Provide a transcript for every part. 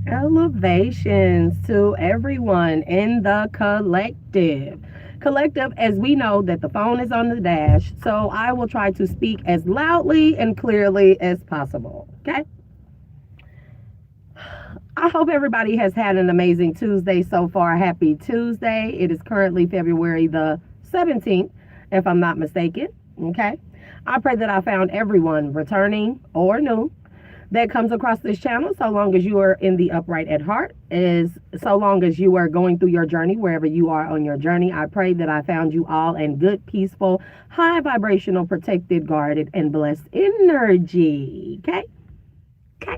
Elevations to everyone in the collective. Collective, as we know that the phone is on the dash, so I will try to speak as loudly and clearly as possible. Okay? I hope everybody has had an amazing Tuesday so far. Happy Tuesday. It is currently February the 17th, if I'm not mistaken. Okay? I pray that I found everyone returning or new that comes across this channel, so long as you are in the upright at heart, is so long as you are going through your journey, wherever you are on your journey. I pray that I found you all in good, peaceful, high vibrational, protected, guarded, and blessed energy. Okay? Okay.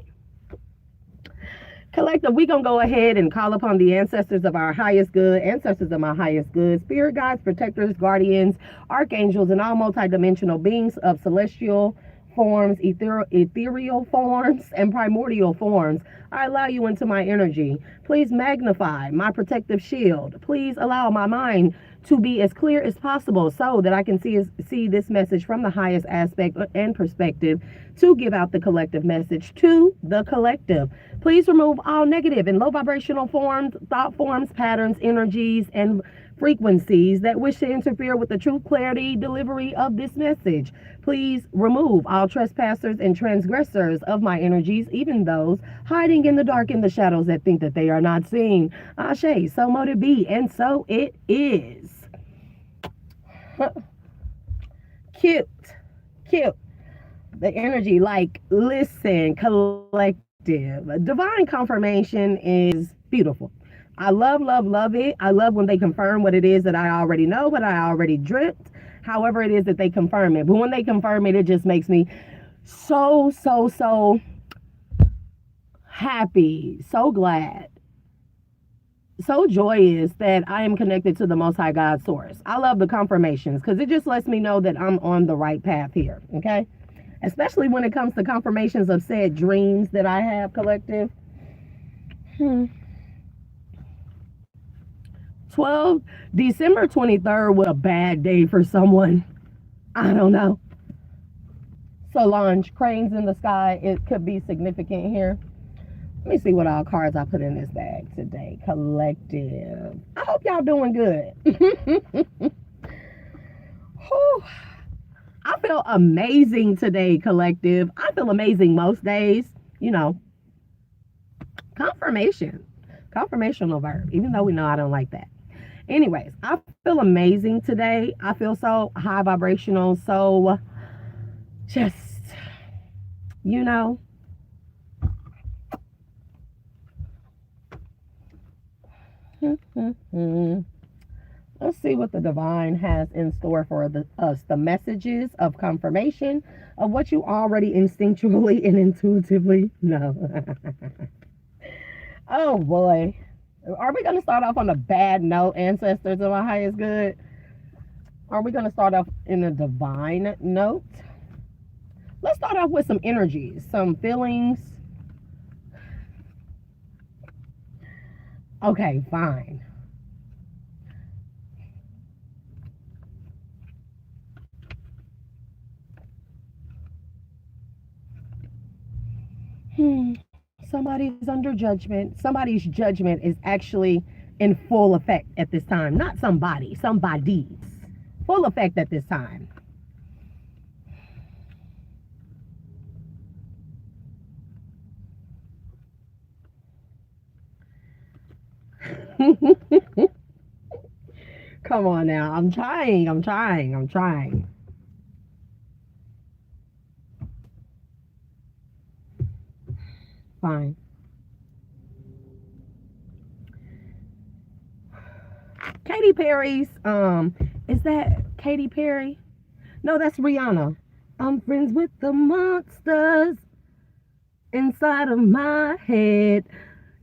Collective, we're going to go ahead and call upon the ancestors of our highest good, ancestors of my highest good, spirit guides, protectors, guardians, archangels, and all multidimensional beings of celestial forms, ethereal forms, and primordial forms. I allow you into my energy. Please magnify my protective shield. Please allow my mind to be as clear as possible so that I can see this message from the highest aspect and perspective to give out the collective message to the collective. Please remove all negative and low vibrational forms, thought forms, patterns, energies, and frequencies that wish to interfere with the true clarity delivery of this message. Please remove all trespassers and transgressors of my energies, even those hiding in the dark in the shadows that think that they are not seen. Ashe, so mote it be, and so it is. Cute, cute. The energy, like, listen, collective. Divine confirmation is beautiful. I love it. I love when they confirm what it is that I already know, what I already dreamt. However it is that they confirm it. But when they confirm it, it just makes me so happy, so glad, so joyous that I am connected to the Most High God Source. I love the confirmations because it just lets me know that I'm on the right path here, okay? Especially when it comes to confirmations of said dreams that I have, collective. 12, December 23rd was a bad day for someone. I don't know. Solange, cranes in the sky, it could be significant here. Let me see what all cards I put in this bag today. Collective. I hope y'all doing good. I feel amazing today, collective. I feel amazing most days. You know, confirmational verb, even though we know I don't like that. Anyways, I feel amazing today. I feel so high vibrational, so just, you know, let's see what the divine has in store for us. The messages of confirmation of what you already instinctually and intuitively know. Oh boy. Are we going to start off on a bad note, ancestors of our highest good? Are we going to start off in a divine note? Let's start off with some energies, some feelings. Okay, fine. Somebody's under judgment. Somebody's judgment is actually in full effect at this time. Not somebody, somebody's. Full effect at this time. Come on now. I'm trying. Fine. Katy Perry's, is that Katy Perry? No, that's Rihanna. I'm friends with the monsters inside of my head.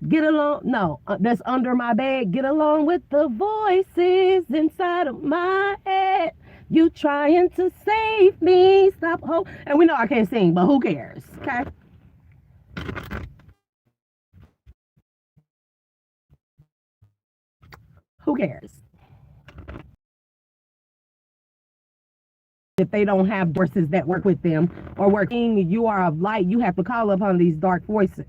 Get along, no, that's under my bed. Get along with the voices inside of my head. You trying to save me. Stop. And we know I can't sing, but who cares? Okay. Who cares? If they don't have forces that work with them or working, you are of light, you have to call upon these dark forces.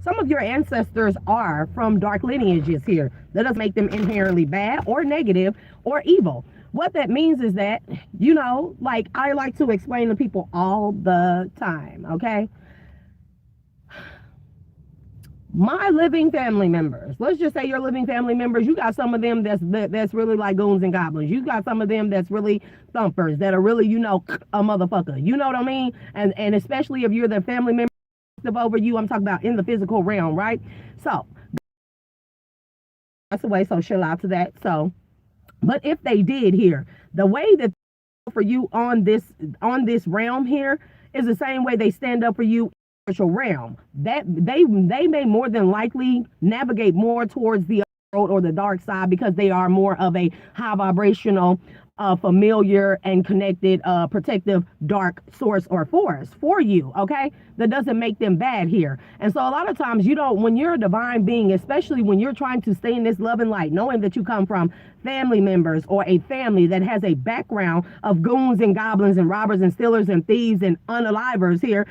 Some of your ancestors are from dark lineages here. That doesn't make them inherently bad or negative or evil. What that means is that, you know, like I like to explain to people all the time, okay? My living family members, let's just say your living family members, you got some of them that's really like goons and goblins. You got some of them that's really thumpers, that are really, you know, a motherfucker. You know what I mean? And especially if you're the family member over you, I'm talking about in the physical realm, right? So that's the way, so chill out to that. So, but if they did here, the way that for you on this realm here is the same way they stand up for you spiritual realm. That they may more than likely navigate more towards the road or the dark side because they are more of a high vibrational, familiar and connected, protective dark source or force for you. Okay, that doesn't make them bad here. And so a lot of times you don't, when you're a divine being, especially when you're trying to stay in this love and light, knowing that you come from family members or a family that has a background of goons and goblins and robbers and stealers and thieves and unalivers here,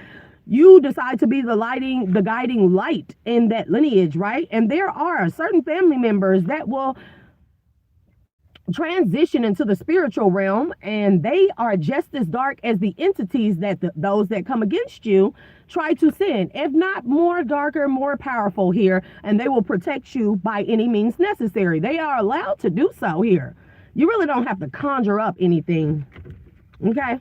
you decide to be the guiding light in that lineage, right? And there are certain family members that will transition into the spiritual realm, and they are just as dark as the entities that those that come against you try to send, if not more darker, more powerful here, and they will protect you by any means necessary. They are allowed to do so here. You really don't have to conjure up anything, okay?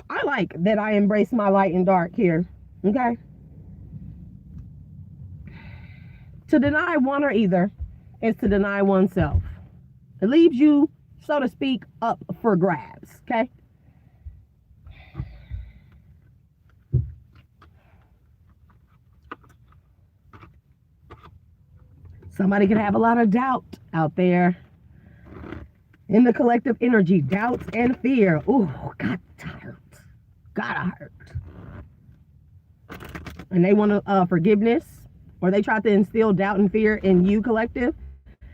I like that I embrace my light and dark here, okay? To deny one or either is to deny oneself. It leaves you, so to speak, up for grabs, okay? Somebody could have a lot of doubt out there in the collective energy, doubts and fear. Ooh, God, tired. Gotta hurt. And they want forgiveness, or they try to instill doubt and fear in you, collective.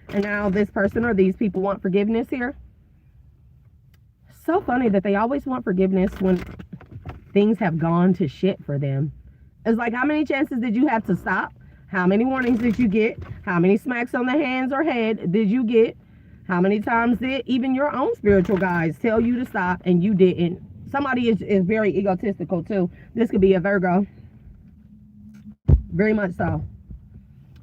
And now this person or these people want forgiveness here. So funny that they always want forgiveness when things have gone to shit for them. It's like, how many chances did you have to stop? How many warnings did you get? How many smacks on the hands or head did you get? How many times did even your own spiritual guides tell you to stop and you didn't? Somebody is very egotistical too. This could be a Virgo. Very much so.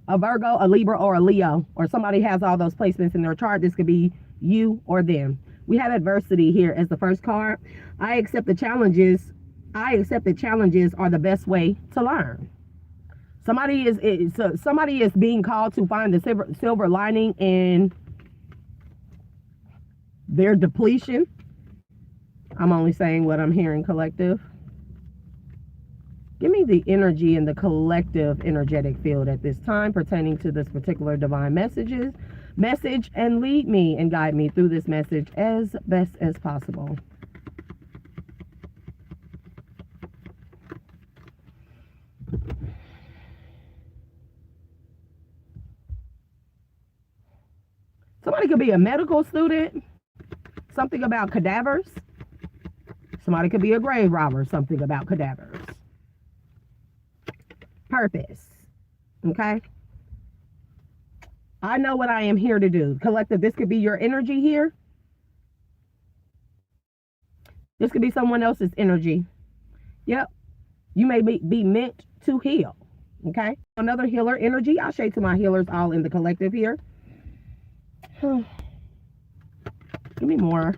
A Virgo, a Libra, or a Leo, or somebody has all those placements in their chart. This could be you or them. We have adversity here as the first card. I accept the challenges. I accept that challenges are the best way to learn. Somebody is being called to find the silver lining in their depletion. I'm only saying what I'm hearing, collective. Give me the energy in the collective energetic field at this time pertaining to this particular divine message, and lead me and guide me through this message as best as possible. Somebody could be a medical student, something about cadavers. Somebody could be a grave robber, something about cadavers. Purpose, okay? I know what I am here to do. Collective, this could be your energy here. This could be someone else's energy. Yep. You may be meant to heal, okay? Another healer energy. I'll shade to my healers all in the collective here. Give me more.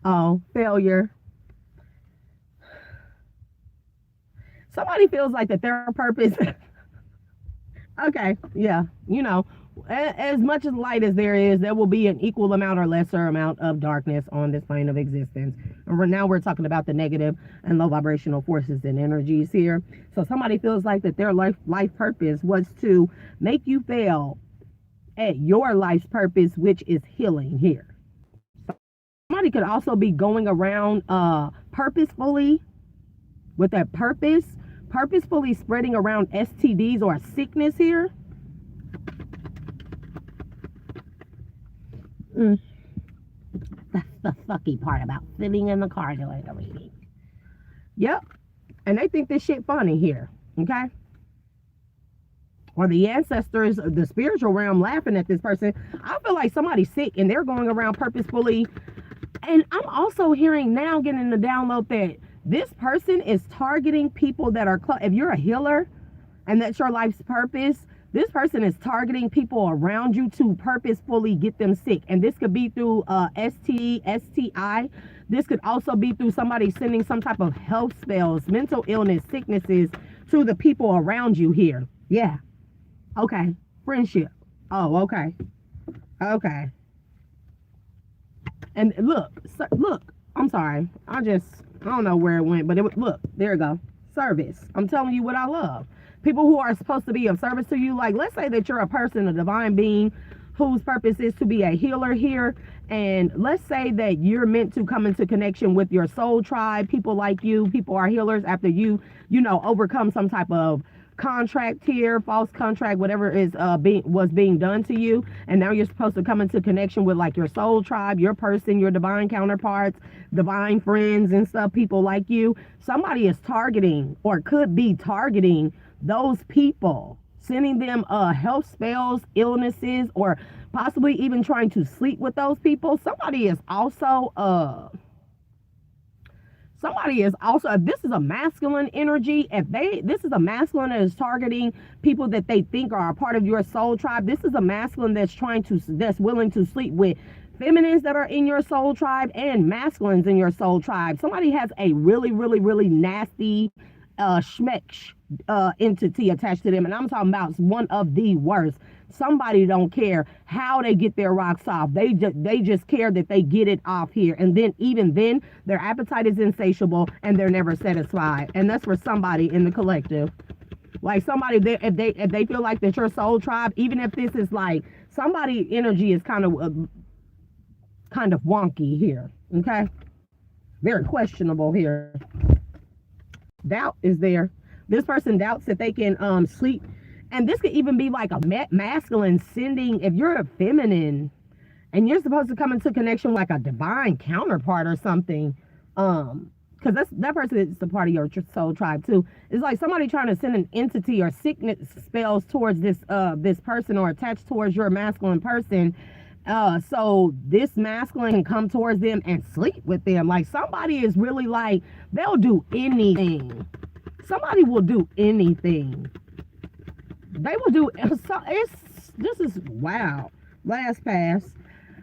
Oh, failure. Somebody feels like that their purpose. Okay, yeah, you know, as much as light as there is, there will be an equal amount or lesser amount of darkness on this plane of existence. And now we're talking about the negative and low vibrational forces and energies here. So somebody feels like that their life purpose was to make you fail at your life's purpose, which is healing here. Somebody could also be going around purposefully with that purposefully spreading around STDs or sickness here. That's the sucky part about sitting in the car doing the reading. Yep. And they think this shit funny here. Okay? Or the ancestors, the spiritual realm laughing at this person. I feel like somebody's sick and they're going around purposefully. And I'm also hearing now, getting the download, that this person is targeting people that are if you're a healer and that's your life's purpose, this person is targeting people around you to purposefully get them sick. And this could be through STI. This could also be through somebody sending some type of health spells, mental illness, sicknesses to the people around you here. Yeah. Okay. Friendship. Oh, okay. Okay. And look, I'm sorry. I don't know where it went, but look, there you go. Service. I'm telling you what I love. People who are supposed to be of service to you. Like, let's say that you're a person, a divine being, whose purpose is to be a healer here. And let's say that you're meant to come into connection with your soul tribe. People like you, people are healers after you overcome some type of contract here, false contract, whatever is was being done to you. And now you're supposed to come into connection with like your soul tribe, your person, your divine counterparts, divine friends and stuff, people like you. Somebody is targeting or could be targeting those people, sending them health spells, illnesses, or possibly even trying to sleep with those people. Somebody is also if this is a masculine energy, this is a masculine that is targeting people that they think are a part of your soul tribe. This is a masculine that's willing to sleep with feminines that are in your soul tribe and masculines in your soul tribe. Somebody has a really, really, really nasty schmeck entity attached to them, and I'm talking about one of the worst. Somebody don't care how they get their rocks off. They just care that they get it off here, and then even then their appetite is insatiable and they're never satisfied. And that's for somebody in the collective. Like somebody, if they feel like that your soul tribe, even if this is like somebody energy is kind of wonky here. Okay, very questionable here. Doubt is there. This person doubts that they can sleep. And this could even be like a masculine sending, if you're a feminine and you're supposed to come into connection with like a divine counterpart or something, because that person is a part of your soul tribe too. It's like somebody trying to send an entity or sickness spells towards this person or attached towards your masculine person. So this masculine can come towards them and sleep with them. Like somebody is really like, they'll do anything. Somebody will do anything. They will do, this is, wow, last pass.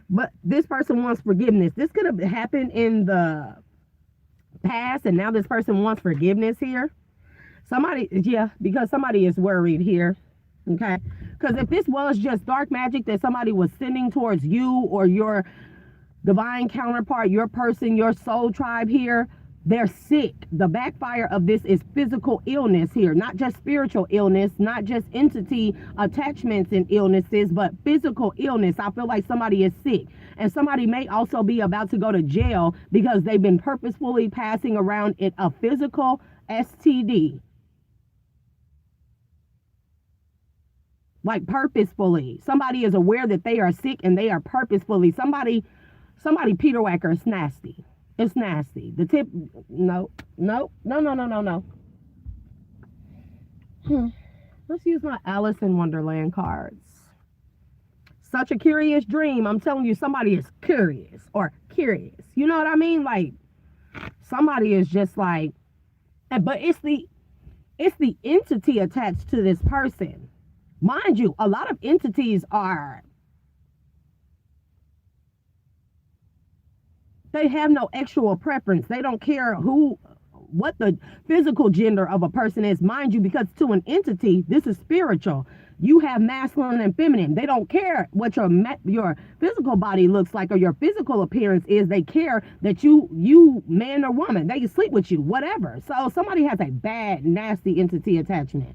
But this person wants forgiveness. This could have happened in the past, and now this person wants forgiveness here. Because somebody is worried here, okay? Because if this was just dark magic that somebody was sending towards you or your divine counterpart, your person, your soul tribe here, they're sick. The backfire of this is physical illness here, not just spiritual illness, not just entity attachments and illnesses, but physical illness. I feel like somebody is sick, and somebody may also be about to go to jail because they've been purposefully passing around a physical STD. Like purposefully. Somebody is aware that they are sick and they are purposefully. Somebody Peter Wacker is nasty. It's nasty. The tip, no. Let's use my Alice in Wonderland cards. Such a curious dream. I'm telling you, somebody is curious or curious. You know what I mean? Like, somebody is just like, but it's the entity attached to this person. Mind you, a lot of entities they have no actual preference. They don't care what the physical gender of a person is, mind you, because to an entity, this is spiritual. You have masculine and feminine. They don't care what your physical body looks like or your physical appearance is. They care that you man or woman, they can sleep with you, whatever. So somebody has a bad, nasty entity attachment.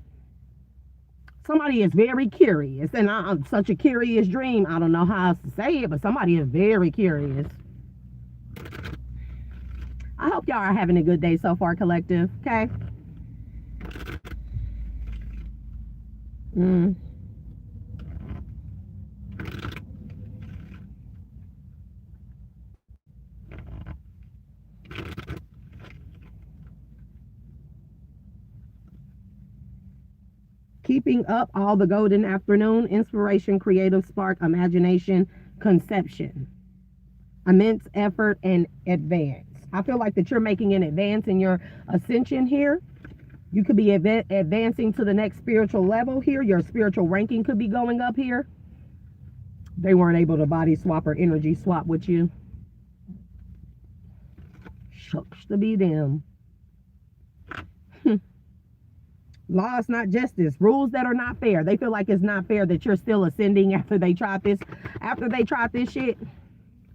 Somebody is very curious, and I'm such a curious dream. I don't know how else to say it, but somebody is very curious. I hope y'all are having a good day so far, collective. Okay. keeping up all the golden afternoon, inspiration, creative spark, imagination, conception, immense effort, and advance. I feel like that you're making an advance in your ascension here. You could be advancing to the next spiritual level here. Your spiritual ranking could be going up here. They weren't able to body swap or energy swap with you. Shucks to be them. Laws, not justice. Rules that are not fair. They feel like it's not fair that you're still ascending after they tried this. After they tried this shit.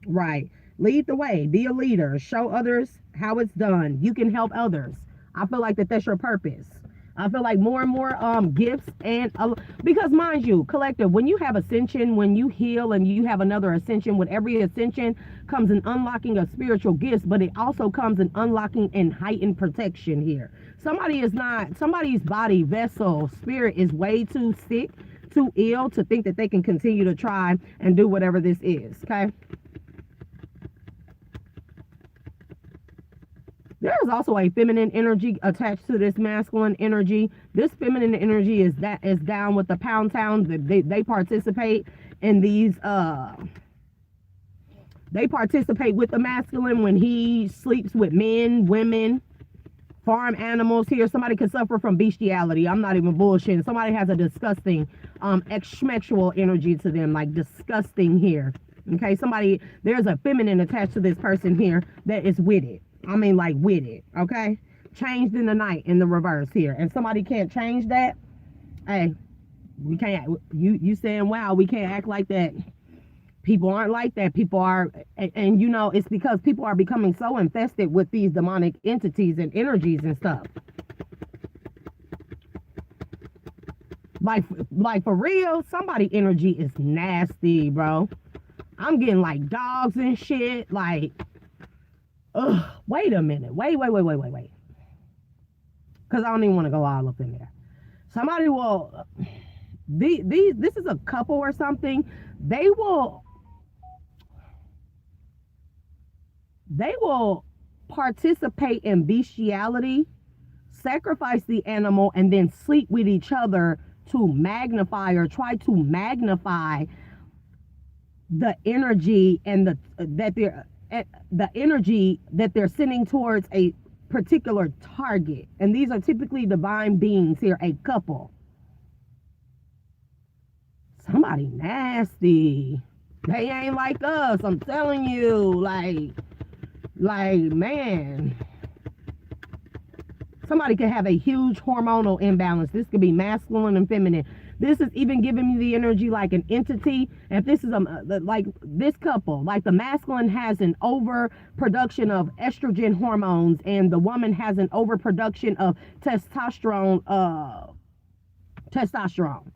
Right. Lead the way. Be a leader. Show others how it's done. You can help others. I feel like that's your purpose. I feel like more and more gifts and because mind you, collective, when you have ascension, when you heal and you have another ascension, with every ascension comes an unlocking of spiritual gifts, but it also comes an unlocking and heightened protection here. Somebody's body, vessel, spirit is way too sick, too ill to think that they can continue to try and do whatever this is, okay? There's also a feminine energy attached to this masculine energy. This feminine energy is down with the Pound Town. They participate in these they participate with the masculine when he sleeps with men, women, farm animals here. Somebody could suffer from bestiality. I'm not even bullshitting. Somebody has a disgusting exmexual energy to them, like disgusting here. Okay, there's a feminine attached to this person here that is with it. I mean, like with it, okay? Changed in the night in the reverse here. And somebody can't change that. Hey, we can't. You saying, wow, we can't act like that. People aren't like that. People are, and you know, it's because people are becoming so infested with these demonic entities and energies and stuff. Like for real, somebody energy is nasty, bro. I'm getting like dogs and shit, like... Ugh, wait a minute. Wait. Because I don't even want to go all up in there. Somebody will... This is a couple or something. They will participate in bestiality, sacrifice the animal, and then sleep with each other to magnify or try to magnify the energy and the energy that they're sending towards a particular target. And these are typically divine beings here, a couple. Somebody nasty. They ain't like us, I'm telling you. Like man. Somebody could have a huge hormonal imbalance. This could be masculine and feminine. This is even giving me the energy like an entity. If this is like this couple, like the masculine has an overproduction of estrogen hormones and the woman has an overproduction of testosterone,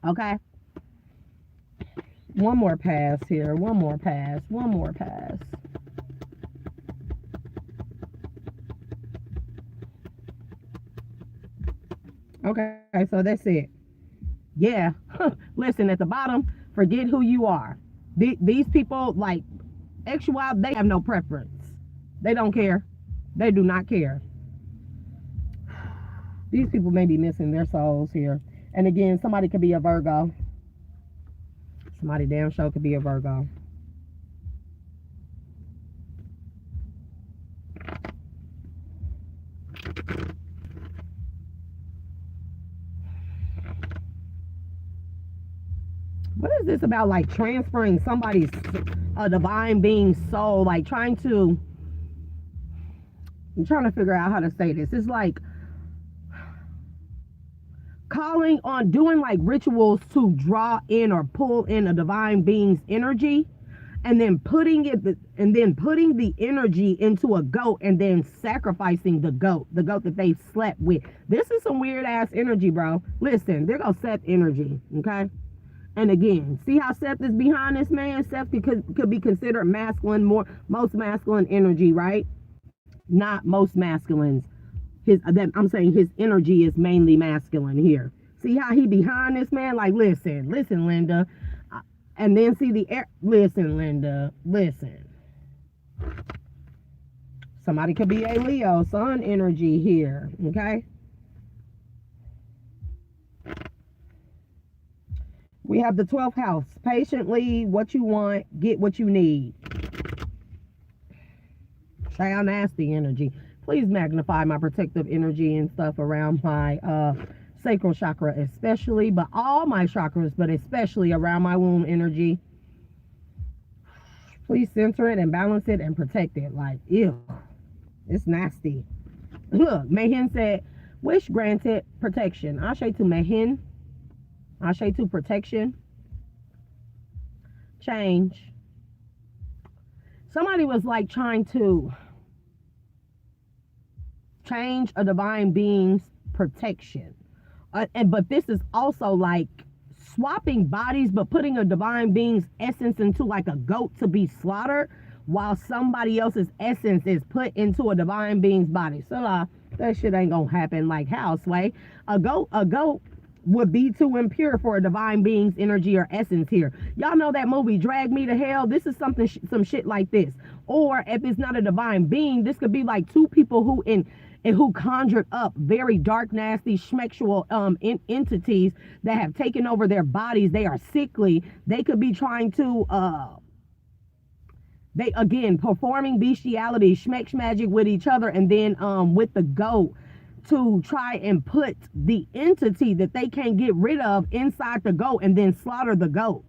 okay? One more pass here. One more pass. Okay, so that's it. Yeah, listen, at the bottom, forget who you are. These people, like, XY, they have no preference. They don't care. They do not care. These people may be missing their souls here. And again, somebody could be a Virgo. Somebody damn sure could be a Virgo. What is this about, like transferring somebody's divine being's soul, like I'm trying to figure out how to say this. It's like calling on, doing like rituals to draw in or pull in a divine being's energy, and then putting the energy into a goat and then sacrificing the goat that they slept with. This is some weird ass energy, bro. Listen, they're gonna Seth energy, okay? And again, see how Seth is behind this man? Seth could be considered masculine, most masculine energy, right? Not most masculines. I'm saying his energy is mainly masculine here. See how he behind this man? Like, listen, Linda. And then see the air. Listen, Linda, listen. Somebody could be a Leo, sun energy here, okay? We have the 12th house. Patiently, what you want, get what you need. Child nasty energy. Please magnify my protective energy and stuff around my sacral chakra especially, but all my chakras, but especially around my womb energy. Please center it and balance it and protect it. Like, ew, it's nasty. Look, Mehin said, wish granted protection. Ashe to Mehin. Ashe to protection. Change. Somebody was like trying to change a divine being's protection. But this is also like swapping bodies, but putting a divine being's essence into like a goat to be slaughtered, while somebody else's essence is put into a divine being's body. So that shit ain't gonna happen. Like how, Sway? A goat would be too impure for a divine being's energy or essence here. Y'all know that movie Drag Me to Hell? This is something, some shit like this. Or if it's not a divine being, this could be like two people who conjured up very dark, nasty, schmexual entities that have taken over their bodies. They are sickly. They could be trying to performing bestiality, schmex magic with each other, and then with the goat to try and put the entity that they can't get rid of inside the goat and then slaughter the goat.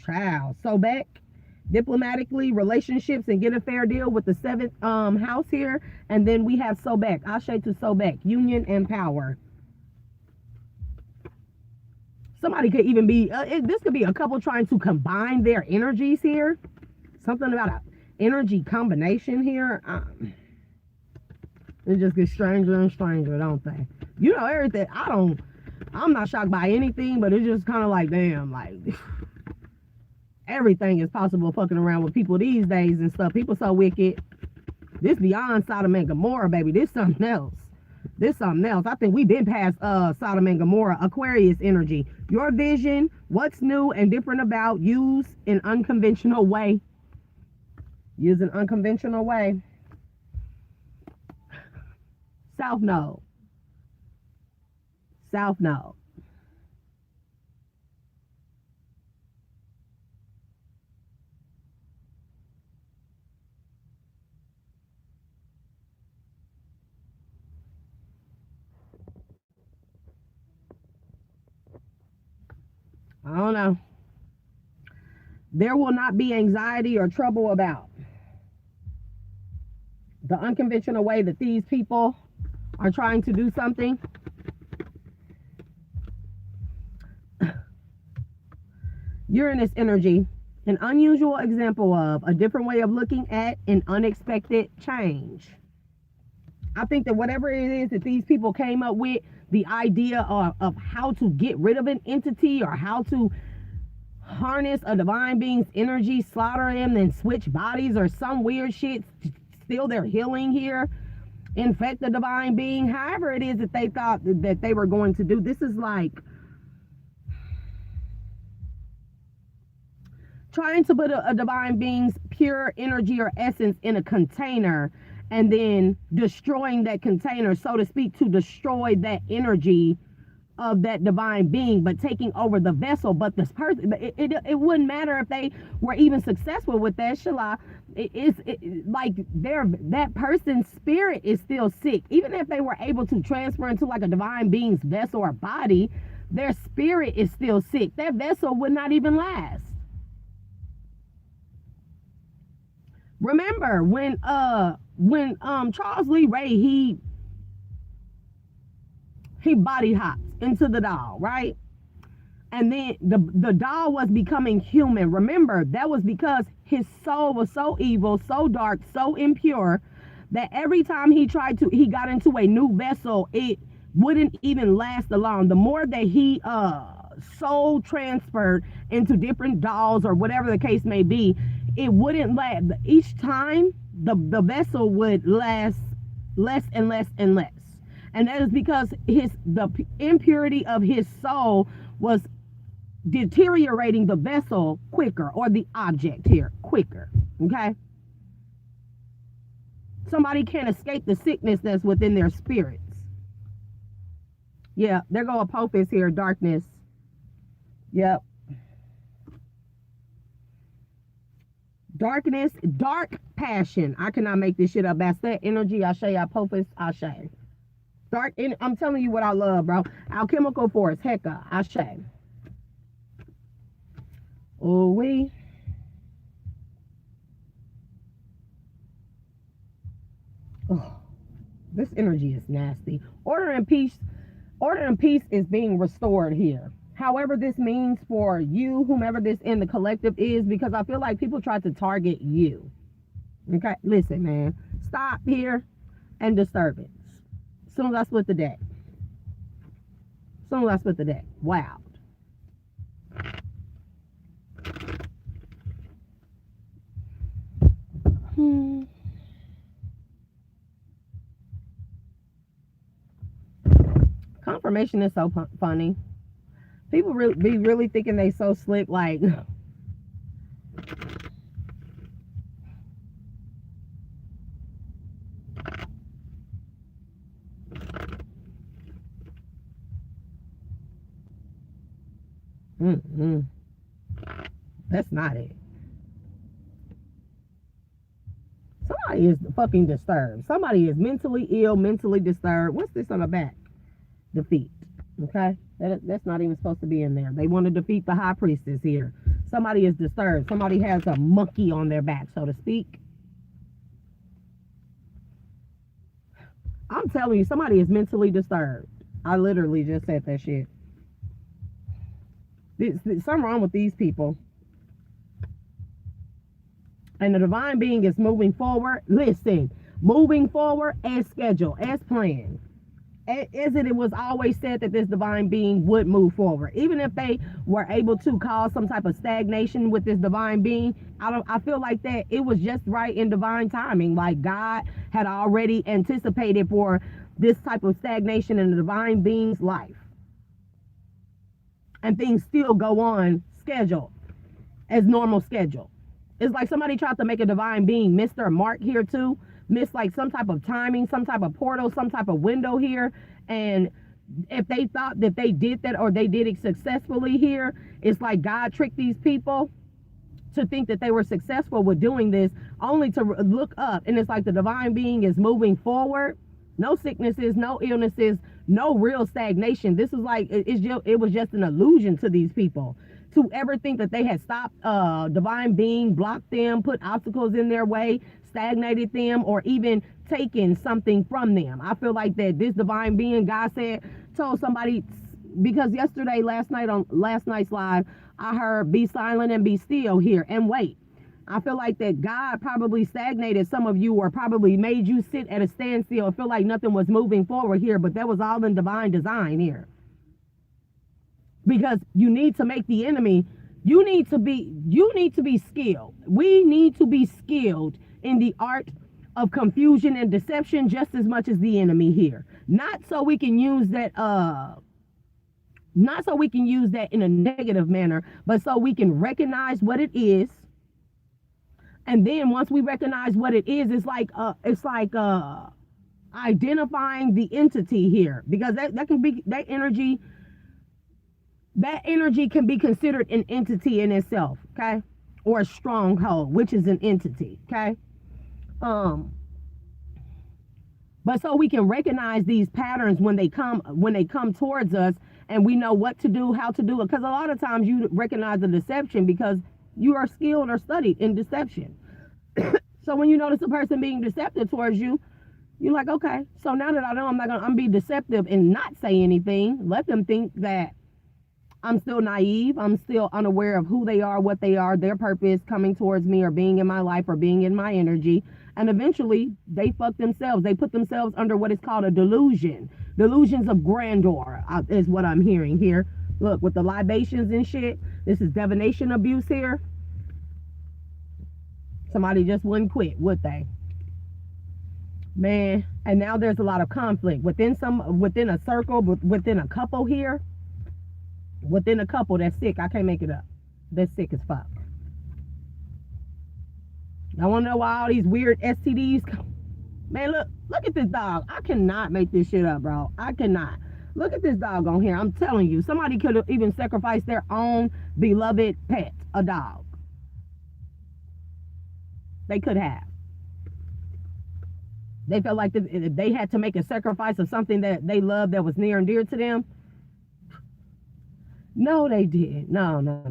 Child. So back diplomatically, relationships, and get a fair deal with the 7th house here. And then we have Sobek. Ashe to Sobek. Union and power. Somebody could even be, this could be a couple trying to combine their energies here. Something about an energy combination here. It just gets stranger and stranger, don't they? You know, everything. I'm not shocked by anything, but it's just kind of like, damn, like, everything is possible fucking around with people these days and stuff. People so wicked. This beyond Sodom and Gomorrah, baby. This something else. This something else. I think we've been past Sodom and Gomorrah. Aquarius energy. Your vision, what's new and different about, use in unconventional way. Use an unconventional way. South Node. South Node. I don't know. There will not be anxiety or trouble about the unconventional way that these people are trying to do something. Uranus energy, an unusual example of a different way of looking at an unexpected change. I think that whatever it is that these people came up with, the idea of how to get rid of an entity or how to harness a divine being's energy, slaughter him, then switch bodies or some weird shit, steal their healing here, infect the divine being, however it is that they thought that they were going to do. This is like trying to put a divine being's pure energy or essence in a container and then destroying that container, so to speak, to destroy that energy of that divine being, but taking over the vessel. But this person, it wouldn't matter if they were even successful with that, Shala. Like that person's spirit is still sick. Even if they were able to transfer into like a divine being's vessel or body, their spirit is still sick. That vessel would not even last. Remember when Charles Lee Ray, he body hopped into the doll, right? And then the doll was becoming human. Remember, that was because his soul was so evil, so dark, so impure, that every time he got into a new vessel, it wouldn't even last long. The more that he soul transferred into different dolls or whatever the case may be, it wouldn't last. Each time the vessel would last less and less and less. And that is because the impurity of his soul was deteriorating the vessel quicker, or the object here quicker. Okay? Somebody can't escape the sickness that's within their spirits. Yeah, there go Apophis here, darkness. Yep. Darkness, dark passion. I cannot make this shit up. That's that energy. Ashe, Apophis, Ashe. Dark, I'm telling you what I love, bro. Alchemical force, Heka, Ashe. Oh, we. Oh, this energy is nasty. Order and peace is being restored here. However this means for you, whomever this in the collective is, because I feel like people try to target you. Okay, listen, man. Stop here and disturbance. As soon as I split the deck. Wow. Confirmation is so funny. People be really thinking they so slick, like that's not it. Somebody is fucking disturbed. Somebody is mentally ill, mentally disturbed. What's this on the back? Defeat. Okay, that's not even supposed to be in there. They want to defeat the high priestess here. Somebody is disturbed. Somebody has a monkey on their back, so to speak. I'm telling you, somebody is mentally disturbed. I literally just said that shit. There's something wrong with these people. And the divine being is moving forward. Listen, moving forward as scheduled, as planned. As it was always said that this divine being would move forward. Even if they were able to cause some type of stagnation with this divine being, I feel like that it was just right in divine timing. Like God had already anticipated for this type of stagnation in the divine being's life. And things still go on schedule as normal schedule. It's like somebody tried to make a divine being miss their mark here too. Miss like some type of timing, some type of portal, some type of window here. And if they thought that they did that or they did it successfully here, it's like God tricked these people to think that they were successful with doing this, only to look up. And it's like the divine being is moving forward. No sicknesses, no illnesses, no real stagnation. This is like, it was just an illusion to these people to ever think that they had stopped divine being, blocked them, put obstacles in their way, stagnated them, or even taken something from them. I feel like that this divine being, God said, told somebody, because yesterday, last night's live, I heard be silent and be still here and wait. I feel like that God probably stagnated some of you, or probably made you sit at a standstill and feel like nothing was moving forward here, but that was all in divine design here. Because you need to make the enemy, you need to be skilled. We need to be skilled in the art of confusion and deception just as much as the enemy here. Not so we can use that in a negative manner, but so we can recognize what it is. And then once we recognize what it is, it's like identifying the entity here, because that can be, that energy can be considered an entity in itself, okay? Or a stronghold, which is an entity, okay? But so we can recognize these patterns when they come towards us, and we know what to do, how to do it. Because a lot of times you recognize the deception because you are skilled or studied in deception. So when you notice a person being deceptive towards you, you're like, okay, so now that I know, I'm gonna be deceptive and not say anything. Let them think that I'm still naive. I'm still unaware of who they are, what they are, their purpose coming towards me, or being in my life, or being in my energy. And eventually they fuck themselves. They put themselves under what is called a delusion. Delusions of grandeur is what I'm hearing here. Look, with the libations and shit, this is divination abuse here. Somebody just wouldn't quit, would they? Man, and now there's a lot of conflict within a circle, within a couple here. Within a couple that's sick. I can't make it up. That's sick as fuck. I want to know why all these weird STDs come. Man, look at this dog. I cannot make this shit up, bro. I cannot. Look at this dog on here. I'm telling you, somebody could have even sacrificed their own beloved pet, a dog. They could have. They felt like if they had to make a sacrifice of something that they loved that was near and dear to them. No, they did. No. No.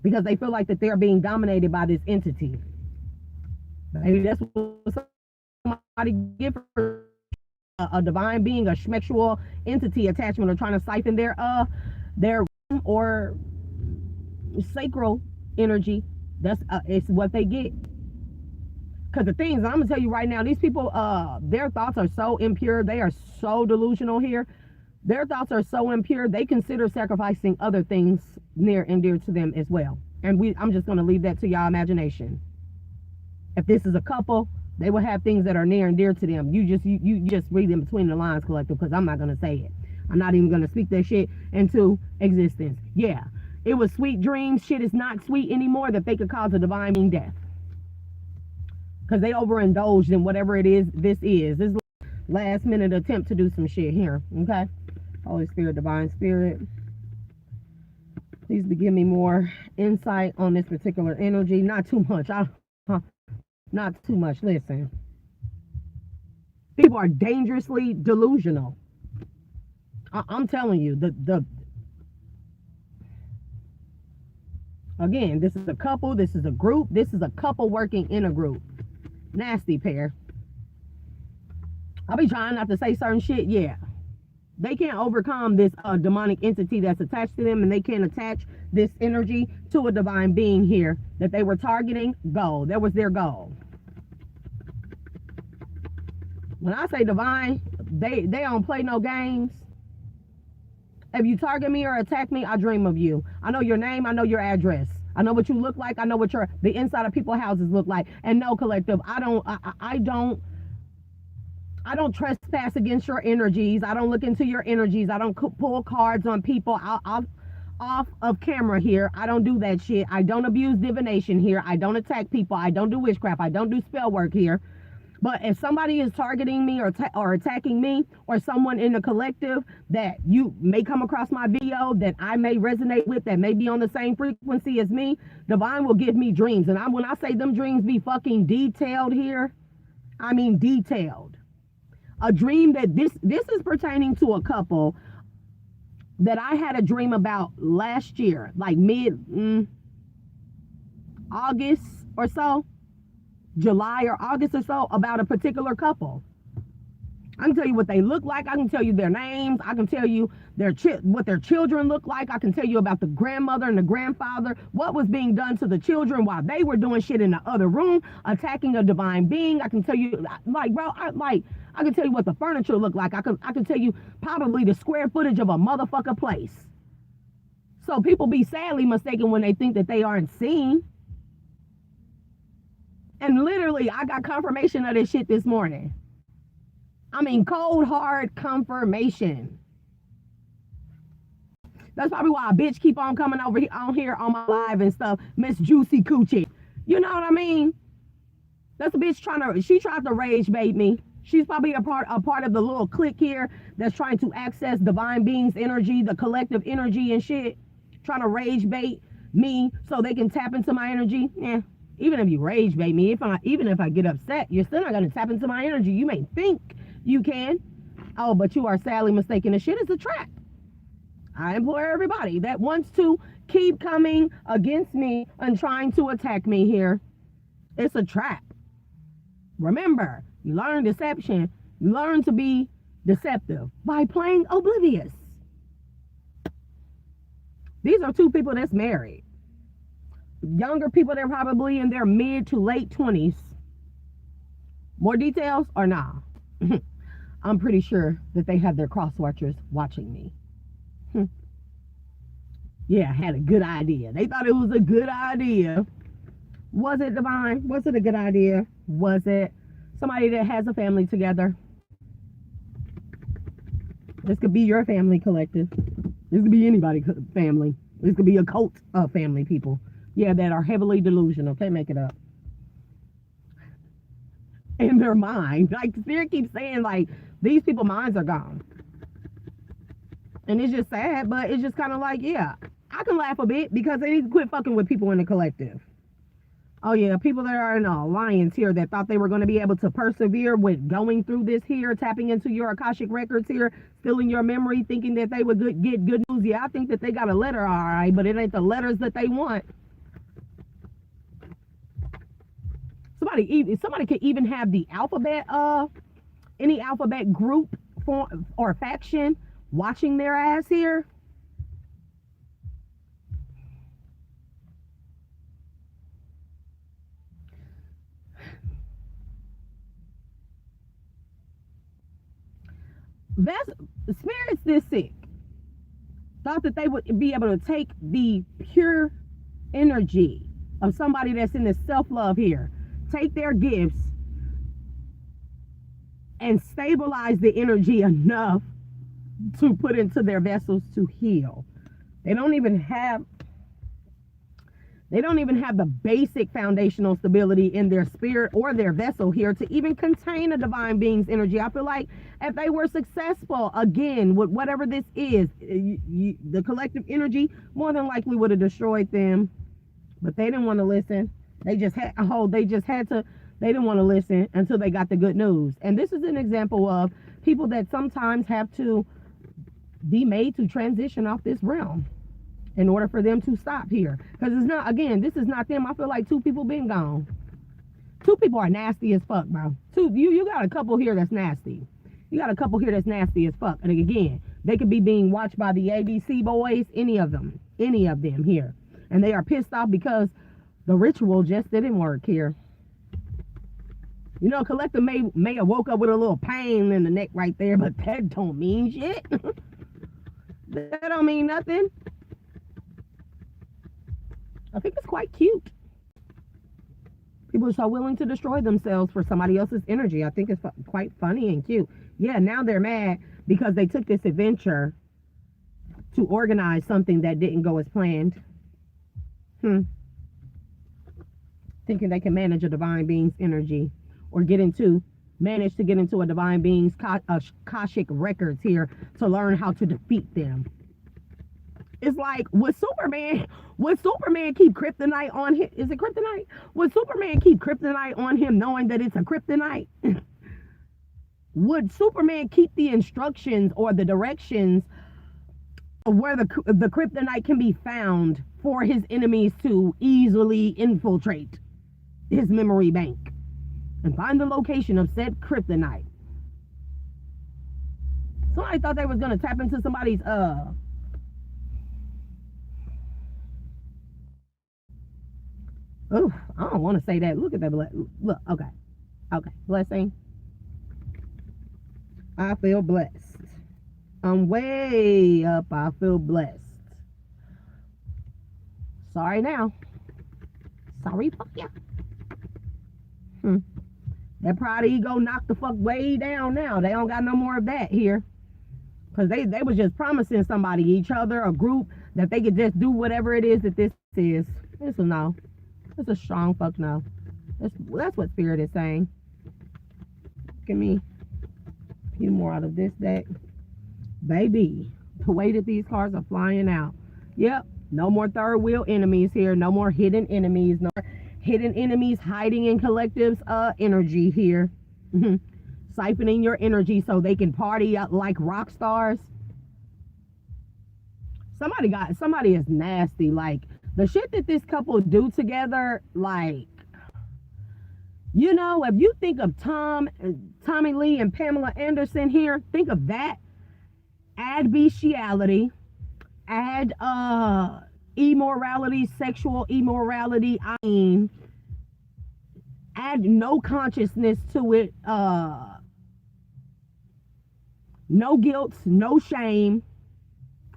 Because they feel like that they're being dominated by this entity. Maybe that's what somebody give for a divine being, a schmexual entity attachment, or trying to siphon their or sacral energy. That's it's what they get. Because the things I'm gonna tell you right now, these people, their thoughts are so impure. They are so delusional here. Their thoughts are so impure. They consider sacrificing other things near and dear to them as well. And I'm just gonna leave that to y'all imagination. If this is a couple, they will have things that are near and dear to them. You just read in between the lines, collective, because I'm not gonna say it. I'm not even gonna speak that shit into existence. Yeah, it was sweet dreams. Shit is not sweet anymore that they could cause a divine being death. Because they overindulged in whatever it is this is. This last minute attempt to do some shit here. Okay? Holy Spirit, Divine Spirit, please give me more insight on this particular energy. Not too much. Not too much. Listen. People are dangerously delusional. I'm telling you, again, this is a couple, this is a group, this is a couple working in a group. Nasty pair. I'll be trying not to say certain shit. Yeah, they can't overcome this demonic entity that's attached to them, and they can't attach this energy to a divine being here that they were targeting. Goal. That was their goal. When I say divine, they don't play no games. If you target me or attack me, I dream of you. I know your name. I know your address. I know what you look like. I know what the inside of people's houses look like. And no, collective, I don't trespass against your energies. I don't look into your energies. I don't pull cards on people off of camera here. I don't do that shit. I don't abuse divination here. I don't attack people. I don't do witchcraft. I don't do spell work here. But if somebody is targeting me or attacking me, or someone in the collective that you may come across my video that I may resonate with, that may be on the same frequency as me, divine will give me dreams. And when I say them dreams be fucking detailed here, I mean detailed. A dream that this is pertaining to a couple that I had a dream about last year, like mid August or so. July or August or so, about a particular couple. I can tell you what they look like. I can tell you their names. I can tell you what their children look like. I can tell you about the grandmother and the grandfather, what was being done to the children while they were doing shit in the other room, attacking a divine being. I can tell you, like, bro, I can tell you what the furniture looked like. I can tell you probably the square footage of a motherfucker place. So people be sadly mistaken when they think that they aren't seen. And literally, I got confirmation of this shit this morning. I mean, cold, hard confirmation. That's probably why a bitch keep on coming over here on my live and stuff. Miss Juicy Coochie. You know what I mean? That's a bitch she tried to rage bait me. She's probably a part of the little clique here that's trying to access divine beings' energy, the collective energy and shit. Trying to rage bait me so they can tap into my energy. Yeah. Even if you rage bait me, even if I get upset, you're still not going to tap into my energy. You may think you can. Oh, but you are sadly mistaken. The shit is a trap. I implore everybody that wants to keep coming against me and trying to attack me here. It's a trap. Remember, you learn deception. You learn to be deceptive by playing oblivious. These are two people that's married. Younger people, they're probably in their mid to late 20s. More details or nah? I'm pretty sure that they have their cross watchers watching me. Yeah, had a good idea. They thought it was a good idea. Was it, divine? Was it a good idea? Was it somebody that has a family together? This could be your family, collective. This could be anybody's family. This could be a cult of family people. Yeah, that are heavily delusional. Can't make it up. in their mind. Like Spirit keeps saying, like, these people's minds are gone. And it's just sad, but it's just kind of like, yeah, I can laugh a bit because they need to quit fucking with people in the collective. Oh yeah, people that are in an alliance here that thought they were going to be able to persevere with going through this here, tapping into your Akashic records here, stealing your memory, thinking that they would get good news. Yeah, I think that they got a letter, all right, but it ain't the letters that they want. Somebody could even have the alphabet, any alphabet group or faction watching their ass here. That's spirits this sick. Thought that they would be able to take the pure energy of somebody that's in this self-love here, take their gifts and stabilize the energy enough to put into their vessels to heal. They don't even have the basic foundational stability in their spirit or their vessel here to even contain a divine being's energy. I feel like if they were successful again with whatever this is, the collective energy more than likely would have destroyed them. But they didn't want to listen. They didn't want to listen until they got the good news. And this is an example of people that sometimes have to be made to transition off this realm in order for them to stop here. Because it's not, again, this is not them. I feel like two people been gone. Two people are nasty as fuck, bro. You got a couple here that's nasty. You got a couple here that's nasty as fuck. And again, they could be being watched by the ABC boys, any of them here. And they are pissed off because the ritual just didn't work here. You know, collective may have woke up with a little pain in the neck right there, but that don't mean shit. That don't mean nothing. I think it's quite cute. People are so willing to destroy themselves for somebody else's energy. I think it's quite funny and cute. Yeah, now they're mad because they took this adventure to organize something that didn't go as planned. Thinking they can manage a divine being's energy or manage to get into a divine being's Akashic records here to learn how to defeat them. It's like, would Superman keep kryptonite on him? Is it kryptonite? Would Superman keep kryptonite on him knowing that it's a kryptonite? Would Superman keep the instructions or the directions of where the kryptonite can be found for his enemies to easily infiltrate his memory bank and find the location of said kryptonite? Somebody thought they was going to tap into somebody's oh, I don't want to say that. Look at that. Look, okay. Blessing. I feel blessed. I'm way up. I feel blessed. Sorry now. Sorry, fuck ya. That pride ego knocked the fuck way down now. They don't got no more of that here. Because they was just promising somebody, each other, a group, that they could just do whatever it is that this is. It's a no. It's a strong fuck no. That's what Spirit is saying. Look at me. A few more out of this deck. Baby, the way that these cards are flying out. Yep. No more third wheel enemies here. No more hidden enemies. No more hidden enemies hiding in collective's energy here. Siphoning your energy so they can party out like rock stars. Somebody is nasty. Like, the shit that this couple do together, like, you know, if you think of Tommy Lee and Pamela Anderson here, think of that. Add bestiality, add immorality, sexual immorality, add no consciousness to it, no guilt, no shame.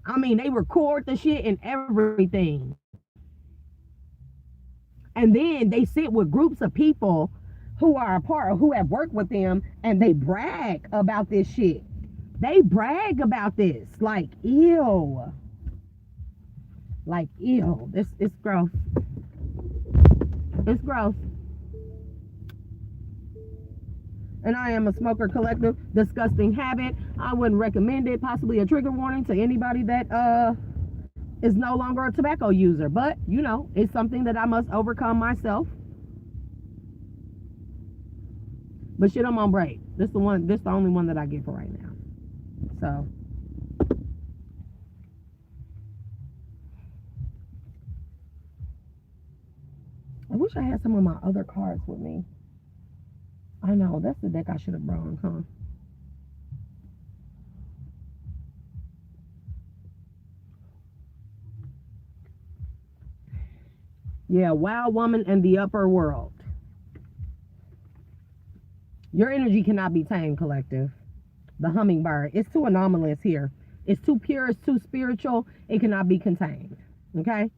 I mean, they record the shit and everything. And then they sit with groups of people who are a part of, who have worked with them, and they brag about this shit. They brag about this. Like, ew. Like, ew. It's gross. It's gross. And I am a smoker collective. Disgusting habit. I wouldn't recommend it. Possibly a trigger warning to anybody that is no longer a tobacco user. But, you know, it's something that I must overcome myself. But shit, I'm on break. This the only one that I get for right now. So I wish I had some of my other cards with me. I know, that's the deck I should have brought, huh? Yeah, Wild Woman and the Upper World. Your energy cannot be tamed, collective. The Hummingbird. It's too anomalous here. It's too pure. It's too spiritual. It cannot be contained. Okay?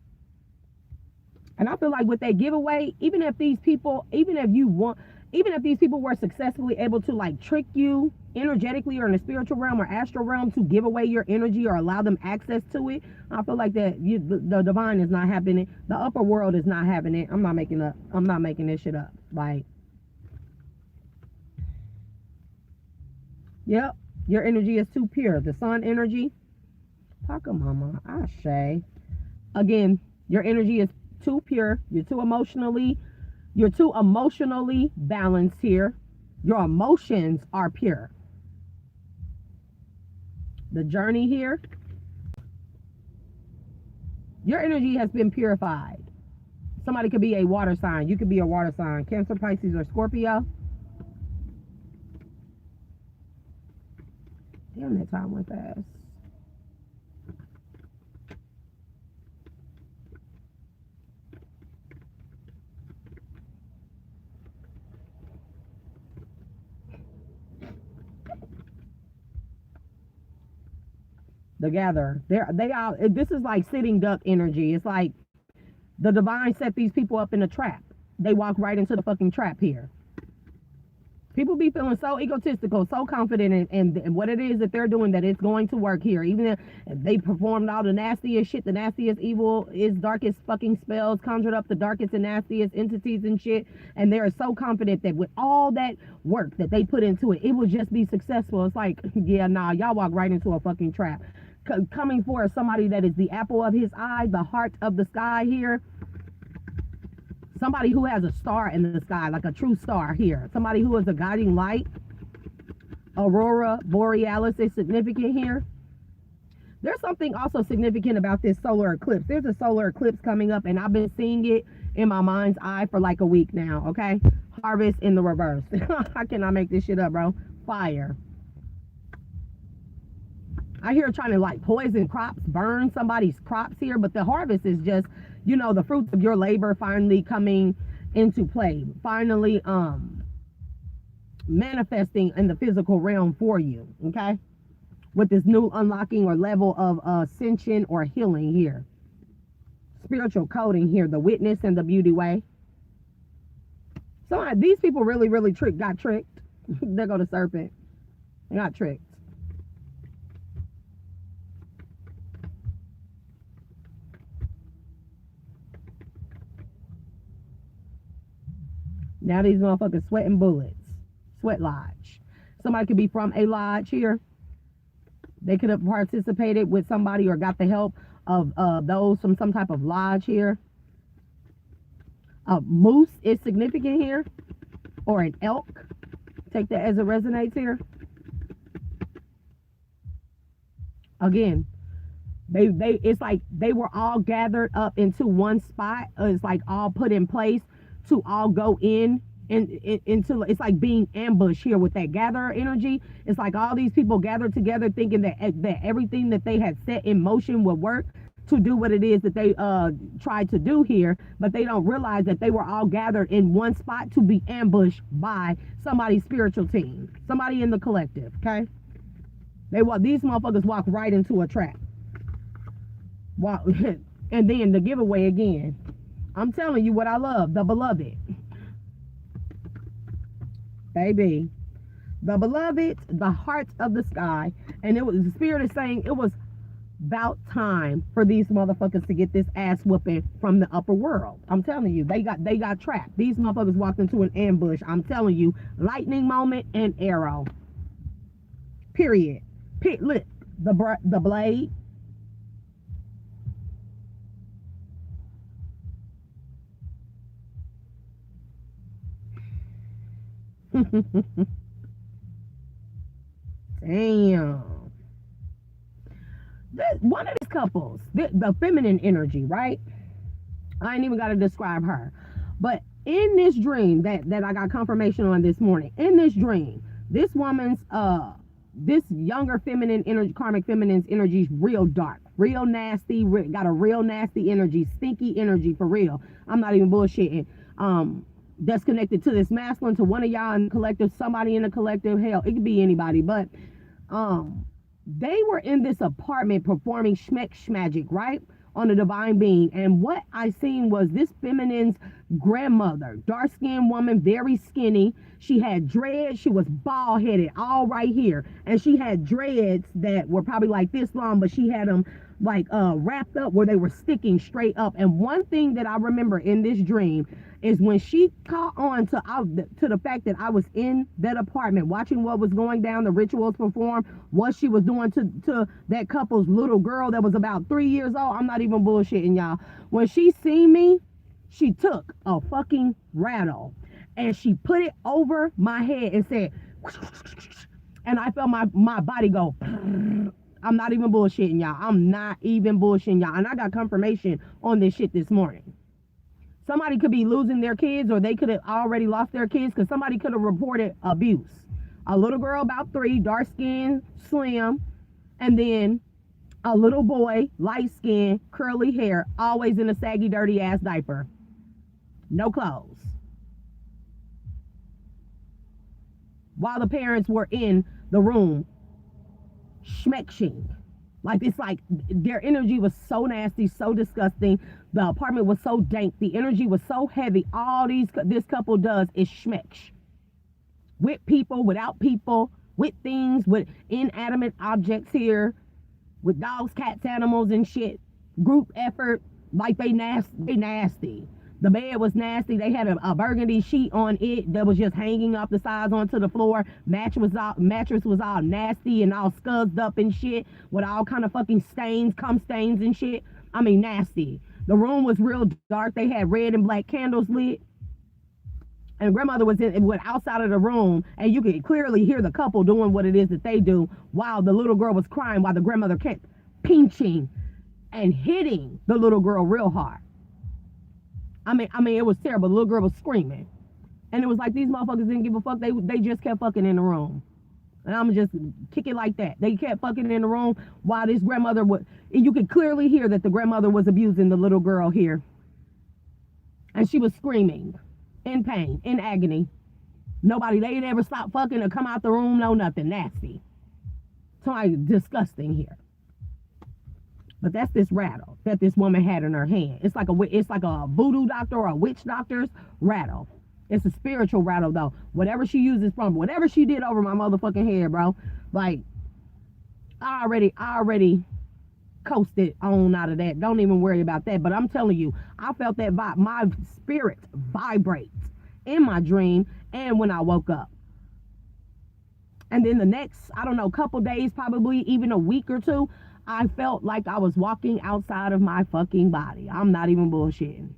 And I feel like with that giveaway, even if these people were successfully able to like trick you energetically or in the spiritual realm or astral realm to give away your energy or allow them access to it, I feel like that the divine is not happening. The upper world is not having it. I'm not making this shit up. Like, yep, your energy is too pure. The sun energy. Paka mama, Ashe. Again, your energy is too pure. You're too emotionally balanced here. Your emotions are pure. The journey here. Your energy has been purified. Somebody could be a water sign. You could be a water sign. Cancer, Pisces, or Scorpio. Damn, that time went fast. The Gatherer. They are. This is like sitting duck energy. It's like the divine set these people up in a trap. They walk right into the fucking trap here. People be feeling so egotistical, so confident in what it is that they're doing, that it's going to work here. Even if they performed all the nastiest shit, the nastiest evil, is darkest fucking spells, conjured up the darkest and nastiest entities and shit, and they're so confident that with all that work that they put into it, it will just be successful. It's like, yeah, nah, y'all walk right into a fucking trap. Coming for somebody that is the apple of his eye, the heart of the sky here. Somebody who has a star in the sky, like a true star here. Somebody who is a guiding light. Aurora Borealis is significant here. There's something also significant about this solar eclipse. There's a solar eclipse coming up, and I've been seeing it in my mind's eye for like a week now, okay? Harvest in the reverse. I cannot make this shit up, bro. Fire. I hear trying to like poison crops, burn somebody's crops here, but the harvest is just, you know, the fruits of your labor finally coming into play, finally manifesting in the physical realm for you, okay? With this new unlocking or level of ascension or healing here. Spiritual coding here, the witness and the beauty way. So these people really got tricked. There go the serpent. They got tricked. Now these motherfuckers sweating bullets. Sweat lodge. Somebody could be from a lodge here. They could have participated with somebody or got the help of those from some type of lodge here. A moose is significant here. Or an elk. Take that as it resonates here. Again, it's like they were all gathered up into one spot. It's like all put in place to all go in and into, it's like being ambushed here with that gatherer energy. It's like all these people gathered together thinking that everything that they had set in motion would work to do what it is that they tried to do here, but they don't realize that they were all gathered in one spot to be ambushed by somebody's spiritual team, somebody in the collective. Okay, these motherfuckers walk right into a trap. Wow. And then the giveaway again. I'm telling you what I love, the beloved. Baby. The beloved, the heart of the sky. And it was, the spirit is saying it was about time for these motherfuckers to get this ass whooping from the upper world. I'm telling you, they got trapped. These motherfuckers walked into an ambush. I'm telling you, lightning moment and arrow. Period. Look, the blade. Damn. One of these couples, the feminine energy, right? I ain't even got to describe her. But in this dream that I got confirmation on this morning, in this dream, this woman's, this younger feminine energy, karmic feminine's energy is real dark, real nasty, got a real nasty energy, stinky energy for real. I'm not even bullshitting. That's connected to this masculine, to one of y'all in the collective, somebody in the collective, hell, it could be anybody, but they were in this apartment performing schmeck magic, right, on the divine being. And what I seen was this feminine's grandmother, dark-skinned woman, very skinny. She had dreads. She was bald-headed, all right here, and she had dreads that were probably like this long, but she had them like wrapped up where they were sticking straight up. And one thing that I remember in this dream is when she caught on to the fact that I was in that apartment watching what was going down, the rituals performed, what she was doing to that couple's little girl that was about 3 years old. I'm not even bullshitting, y'all. When she seen me, she took a fucking rattle and she put it over my head and said, and I felt my body go. I'm not even bullshitting, y'all. I'm not even bullshitting, y'all. And I got confirmation on this shit this morning. Somebody could be losing their kids, or they could have already lost their kids, because somebody could have reported abuse. A little girl about 3, dark skin, slim, and then a little boy, light skin, curly hair, always in a saggy, dirty ass diaper. No clothes. While the parents were in the room schmexing. Like, it's like their energy was so nasty, so disgusting. The apartment was so dank. The energy was so heavy. All this couple does is schmech. With people, without people, with things, with inanimate objects here, with dogs, cats, animals, and shit. Group effort, like they nasty. The bed was nasty. They had a burgundy sheet on it that was just hanging off the sides onto the floor. Mattress was all nasty and all scuzzed up and shit, with all kind of fucking stains, cum stains and shit. I mean, nasty. The room was real dark. They had red and black candles lit. And grandmother went outside of the room, and you could clearly hear the couple doing what it is that they do, while the little girl was crying, while the grandmother kept pinching and hitting the little girl real hard. I mean, it was terrible. The little girl was screaming. And it was like these motherfuckers didn't give a fuck. They just kept fucking in the room. And I'm just kick it like that. They kept fucking in the room while this grandmother you could clearly hear that the grandmother was abusing the little girl here. And she was screaming in pain, in agony. They didn't ever stop fucking or come out the room, no nothing. Nasty. Something disgusting here. But that's this rattle that this woman had in her hand. It's like a voodoo doctor or a witch doctor's rattle. It's a spiritual rattle, though. Whatever she uses from, whatever she did over my motherfucking head, bro. Like, I already coasted on out of that. Don't even worry about that. But I'm telling you, I felt that vibe. My spirit vibrates in my dream and when I woke up. And then the next, I don't know, couple days, probably even a week or two, I felt like I was walking outside of my fucking body. I'm not even bullshitting.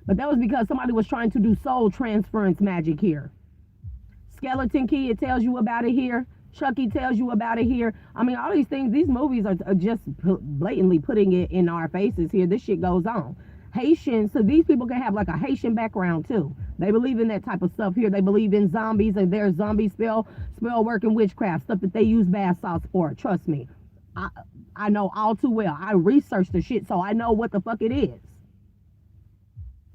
But that was because somebody was trying to do soul transference magic here. Skeleton Key, it tells you about it here. Chucky tells you about it here. I mean, all these things, these movies are just blatantly putting it in our faces here. This shit goes on. Haitian, so these people can have like a Haitian background too. They believe in that type of stuff here. They believe in zombies and their zombie spell work and witchcraft, stuff that they use bath salts for. Trust me, I know all too well. I researched the shit, so I know what the fuck it is.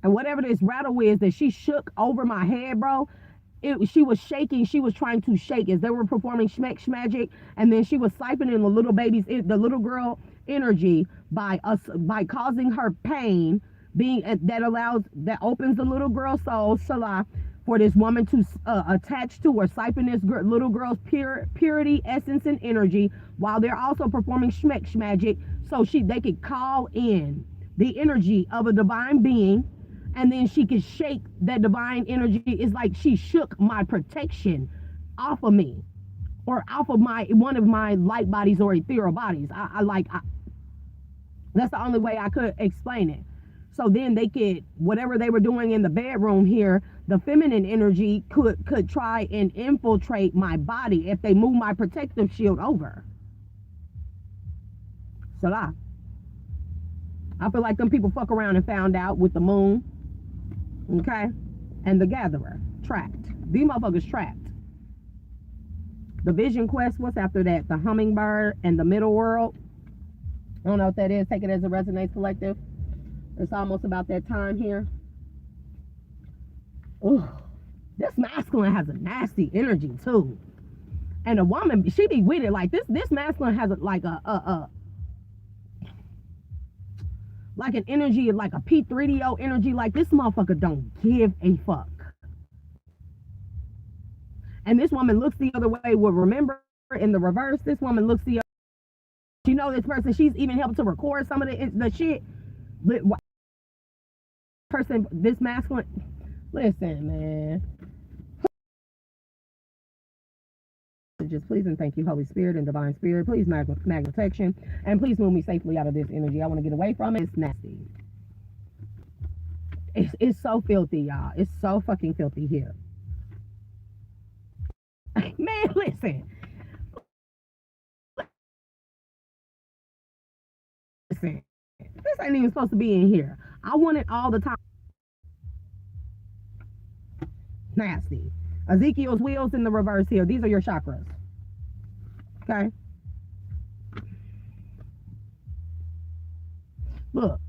And whatever this rattle is that she shook over my head, bro, she was shaking. She was trying to shake as they were performing schmeck magic, and then she was siphoning the little girl energy by causing her pain, that opens the little girl's soul, Salah, for this woman to attach to or siphon this little girl's purity, essence, and energy, while they're also performing schmeck magic, so they could call in the energy of a divine being, and then she could shake that divine energy. It's like she shook my protection off of me, or off of one of my light bodies or ethereal bodies. That's the only way I could explain it. So then they could, whatever they were doing in the bedroom here, the feminine energy could try and infiltrate my body if they move my protective shield over. So I feel like them people fuck around and found out with the moon, okay, and the gatherer trapped. These motherfuckers trapped. The vision quest, what's after that? The hummingbird and the middle world. I don't know what that is. Take it as a resonates collective. It's almost about that time here. Ooh, this masculine has a nasty energy too. And a woman, she be with it like this. This masculine has like an energy, like a P3DO energy. Like this motherfucker don't give a fuck. And this woman looks the other way. Well, remember in the reverse, this woman looks the other way. You know this person, she's even helped to record some of the shit. But person, this masculine, listen, man. Just please and thank you, Holy Spirit and Divine Spirit. Please mag protection, and please move me safely out of this energy. I want to get away from it. It's nasty. It's so filthy, y'all. It's so fucking filthy here. Man, listen. Listen. This ain't even supposed to be in here. I want it all the time. Nasty. Ezekiel's wheels in the reverse here. These are your chakras. Okay? Look,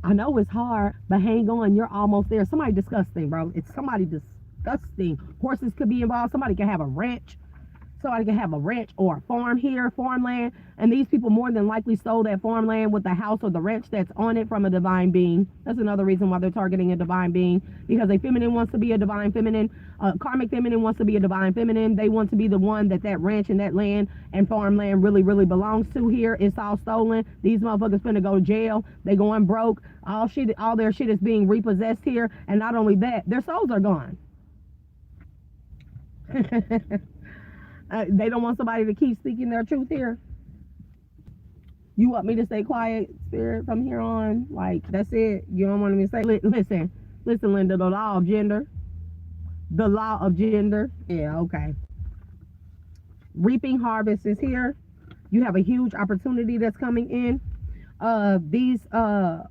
I know it's hard, but hang on. You're almost there. Somebody disgusting, bro. It's somebody disgusting. Horses could be involved. Somebody can have a ranch. Somebody can have a ranch or a farm here, farmland, and these people more than likely stole that farmland with the house or the ranch that's on it from a divine being. That's another reason why they're targeting a divine being, because a feminine wants to be a divine feminine. Karmic feminine wants to be a divine feminine. They want to be the one that ranch and that land and farmland really, really belongs to here. It's all stolen. These motherfuckers finna go to jail. They going broke. All their shit is being repossessed here, and not only that, their souls are gone. They don't want somebody to keep speaking their truth here. You want me to stay quiet, Spirit, from here on? Like, that's it? You don't want me to say, listen, Linda, the law of gender. The law of gender. Yeah, okay. Reaping harvest is here. You have a huge opportunity that's coming in. These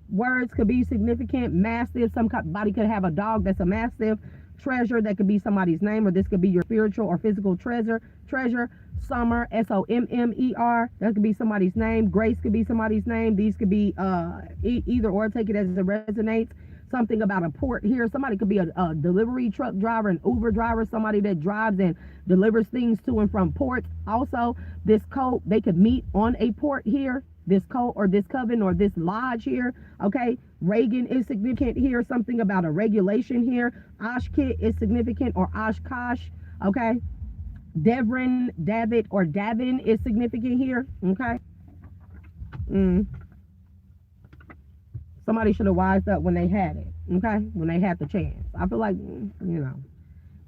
words could be significant. Mastiff. Somebody could have a dog that's a mastiff. Treasure, that could be somebody's name, or this could be your spiritual or physical treasure. Summer, SOMMER, that could be somebody's name. Grace could be somebody's name. These could be either or. Take it as it resonates. Something about a port here. Somebody could be a delivery truck driver, an Uber driver, somebody that drives and delivers things to and from ports. Also, this cult, they could meet on a port here. This cult or this coven or this lodge here. Okay, Reagan is significant here. Something about a regulation here. Oshkit is significant, or Oshkosh. Okay, Devrin, David, or Davin is significant here. Okay. Somebody should have wised up when they had it. Okay, when they had the chance. I feel like, you know,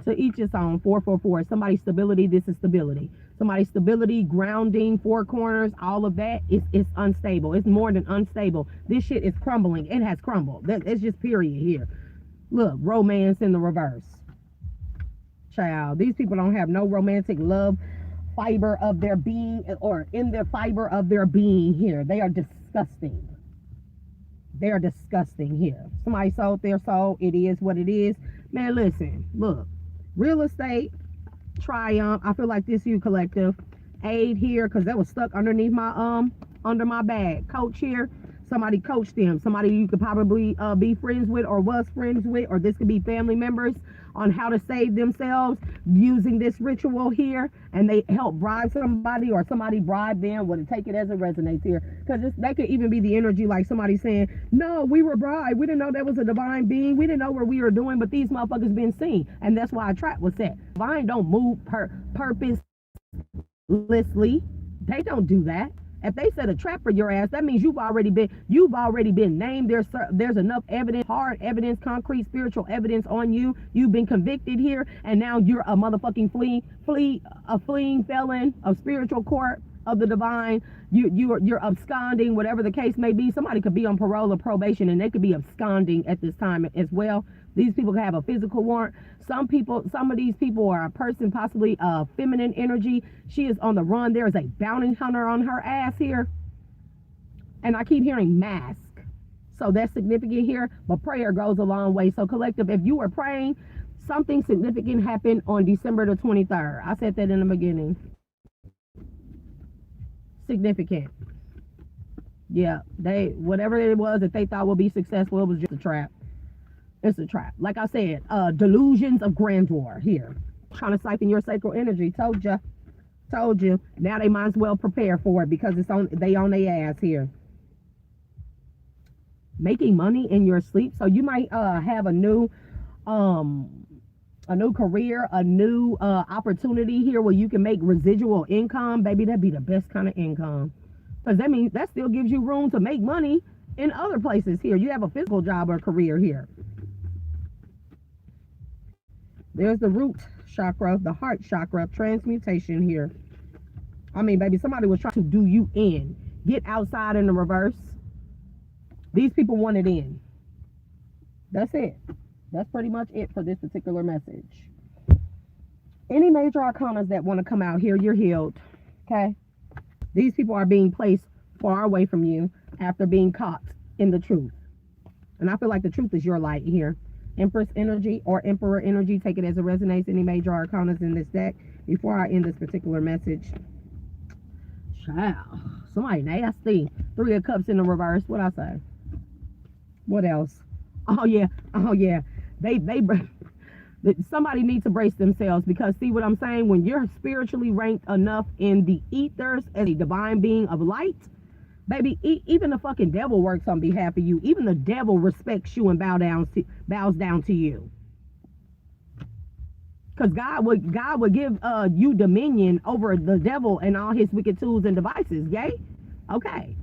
to each its own. 444. Somebody's stability. This is stability. Somebody's stability, grounding, four corners, all of that is unstable. It's more than unstable. This shit is crumbling. It has crumbled. It's just period here. Look, romance in the reverse. Child, these people don't have no romantic love fiber of their being, or in their fiber of their being here. They are disgusting. They are disgusting here. Somebody sold their soul. It is what it is. Man, listen, look, real estate, triumph. I feel like this you collective. Aid here, because that was stuck underneath my under my bag. Coach here. Somebody coached them. Somebody you could probably be friends with or was friends with, or this could be family members on how to save themselves using this ritual here, and they help bribe somebody or somebody bribe them. Well, take it as it resonates here, because that could even be the energy like somebody saying, no, we were bribed. We didn't know that was a divine being. We didn't know what we were doing, but these motherfuckers been seen, and that's why a trap was set. Divine don't move purposely. They don't do that. If they set a trap for your ass, that means you've already been named. There's enough evidence, hard evidence, concrete spiritual evidence on you. You've been convicted here, and now you're a motherfucking fleeing felon of spiritual court of the divine. You're absconding, whatever the case may be. Somebody could be on parole or probation, and they could be absconding at this time as well. These people can have a physical warrant. Some of these people are a person, possibly a feminine energy. She is on the run. There is a bounty hunter on her ass here. And I keep hearing mask. So that's significant here. But prayer goes a long way. So collective, if you were praying, something significant happened on December the 23rd. I said that in the beginning. Significant. Yeah, whatever it was that they thought would be successful, it was just a trap. It's a trap. Like I said, delusions of grandeur here. Trying to siphon your sacral energy. Told you. Now they might as well prepare for it, because they on their ass here. Making money in your sleep. So you might have a new career, a new opportunity here where you can make residual income. Baby, that'd be the best kind of income. Because that means that still gives you room to make money in other places here. You have a physical job or career here. There's the root chakra, the heart chakra, transmutation here. I mean, baby, somebody was trying to do you in. Get outside in the reverse. These people want it in. That's it. That's pretty much it for this particular message. Any major arcanas that want to come out here, you're healed. Okay? These people are being placed far away from you after being caught in the truth. And I feel like the truth is your light here. Empress energy or Emperor energy, take it as it resonates. Any major arcanas in this deck before I end this particular message. Child, somebody nasty. 3 of Cups in the reverse. What I say? What else? Oh yeah. Somebody needs to brace themselves, because see what I'm saying? When you're spiritually ranked enough in the ethers as a divine being of light, baby, even the fucking devil works on behalf of you. Even the devil respects you and bows down to you. Because God would give you dominion over the devil and all his wicked tools and devices. Yay? Okay.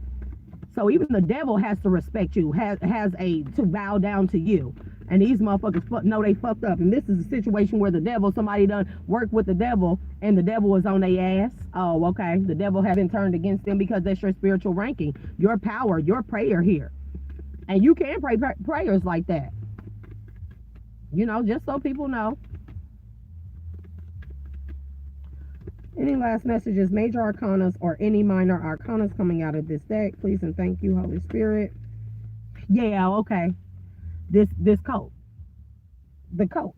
So even the devil has to respect you, has to bow down to you. And these motherfuckers know they fucked up. And this is a situation where somebody done worked with the devil, and the devil is on their ass. Oh, okay. The devil has been turned against them, because that's your spiritual ranking, your power, your prayer here. And you can pray prayers like that. You know, just so people know. Any last messages, major arcanas or any minor arcanas coming out of this deck? Please and thank you, Holy Spirit. Yeah, okay. This coat. The coat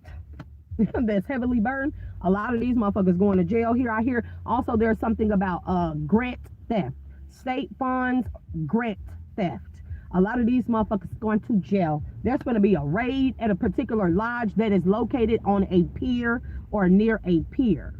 that's heavily burned. A lot of these motherfuckers going to jail here. I hear also there's something about grant theft. State funds, grant theft. A lot of these motherfuckers going to jail. There's going to be a raid at a particular lodge that is located on a pier or near a pier.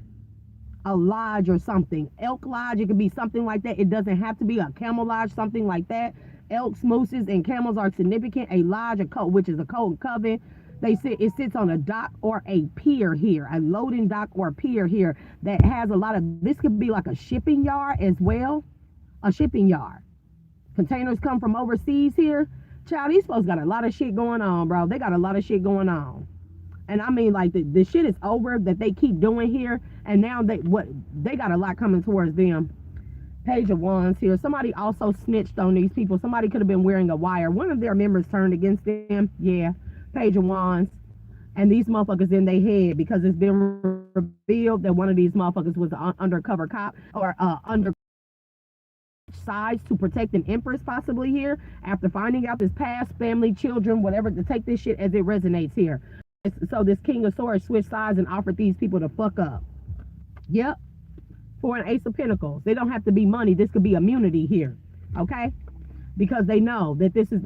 A lodge or something. Elk lodge, it could be something like that. It doesn't have to be a camel lodge, something like that. Elks, mooses, and camels are significant. A lodge, which is a code coven. It sits on a dock or a pier here, a loading dock or pier here that has a lot of, this could be like a shipping yard as well. A shipping yard. Containers come from overseas here. Child, these folks got a lot of shit going on, bro. They got a lot of shit going on. And I mean, like, the shit is over that they keep doing here. And now they got a lot coming towards them. Page of Wands here. Somebody also snitched on these people. Somebody could have been wearing a wire. One of their members turned against them. Yeah. Page of Wands. And these motherfuckers in their head, because it's been revealed that one of these motherfuckers was an undercover cop or under sides to protect an empress possibly here. After finding out this past, family, children, whatever, to take this shit as it resonates here. So this King of Swords switched sides and offered these people to fuck up. Yep. For an Ace of Pentacles. They don't have to be money. This could be immunity here. Okay? because they know that this is,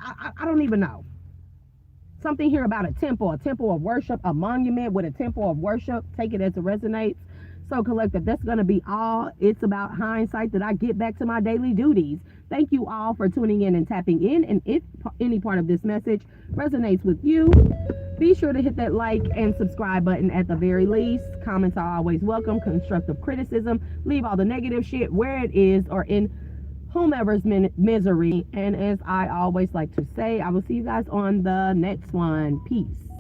I don't even know. Something here about a temple of worship, a monument with a temple of worship. Take it as it resonates. So collective, that's going to be all. It's about hindsight that I get back to my daily duties. Thank you all for tuning in and tapping in. And if any part of this message resonates with you, be sure to hit that like and subscribe button at the very least. Comments are always welcome. Constructive criticism. Leave all the negative shit where it is or in whomever's misery. And as I always like to say, I will see you guys on the next one. Peace.